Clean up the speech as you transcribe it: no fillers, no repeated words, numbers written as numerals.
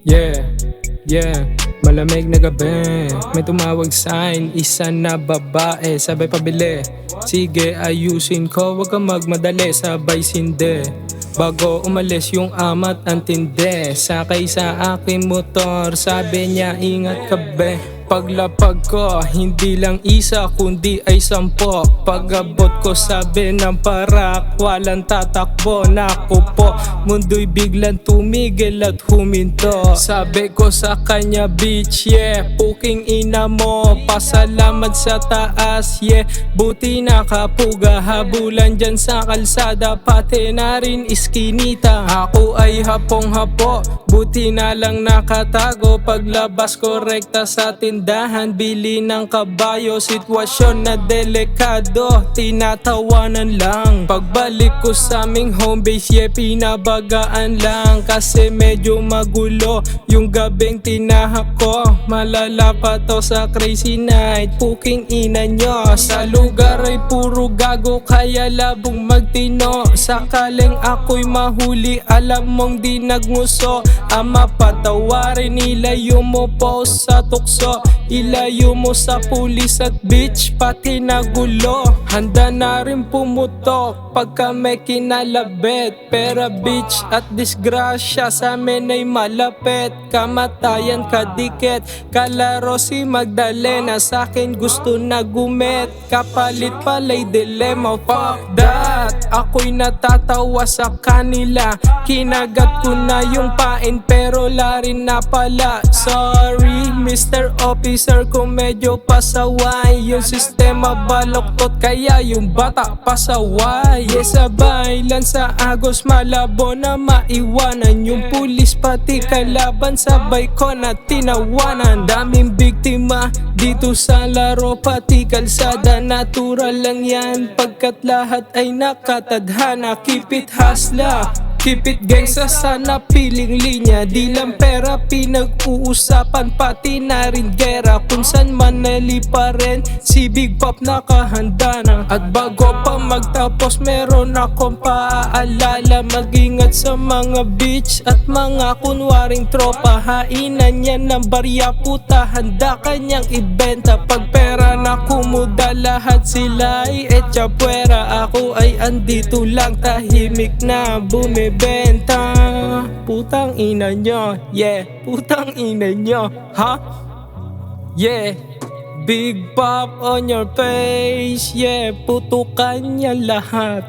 Yeah, yeah, malamig na gabi. May tumawag sa'kin, isa na babae. Sabay pabili, sige ayusin ko, wag kang magmadali, sabay sinde. Bago umalis yung ama't antindi, sakay sa aking motor, sabi niya ingat ka be. Paglapag ko, hindi lang isa kundi ay 10. Pag-abot ko sabi ng parak, walang tatakbo. Naku po, mundo'y biglang tumigil at huminto. Sabi ko sa kanya, bitch, yeah, puking ina mo, pasalamat sa taas, yeah. Buti nakapuga, habulan dyan sa kalsada, pati na rin iskinita. Ako ay hapong-hapo, buti na lang nakatago. Paglabas ko rekta sa tindahan, bili ng kabayo, sitwasyon na delikado, tinatawanan lang. Pagbalik ko sa aming home base, yeah, pinabagaan lang, kasi medyo magulo yung gabing tinahak ko. Malala pa to sa crazy night, puking ina nyo. Sa lugar ay puro gago, kaya labong magtino. Sakaling ako'y mahuli, alam mong di nagnguso. Ama, patawarin, ilayo mo po sa tukso, ilayo mo sa pulis at bitch, pati nagulo. Handa na rin pumutok pagka may kinalabit, pera bitch at disgrasya sa amin ay malapit. Kamatayan kadikit, kalaro si Magdalena, sa'kin gusto na gumit, kapalit pala'y dilema. Fuck that, ako'y natatawa sa kanila, kinagat ko na yung pain pero larin na pala. Sorry Mr. Officer kung medyo pasaway, yung sistema baloktot kaya yung bata pasaway. Yes, sabay lang sa agos, malabo na maiwanan, yung pulis pati kalaban sabay ko na tinawanan. Daming biktima dito sa laro, pati kalsada, natural lang yan pagkat lahat ay nakatadhana. Keep it hustler, keep it gangsta, sana piling linya, di lang pera pinag-uusapan, pati na rin gera. Kung saan man nalipa rin, si Big Pop nakahanda na. At bago pa magtapos, meron akong paaalala, mag-ingat sa mga bitch at mga kunwaring tropa. Hainan yan ng barya, puta, handa kanyang ibenta. Pag pera na kumuda, lahat sila ay etchapwera. Ako ay andito lang, tahimik na bumibenta. Putang ina nyo, yeah, putang ina nyo, ha? Yeah, Big Pop on your face, yeah, putukan niya lahat.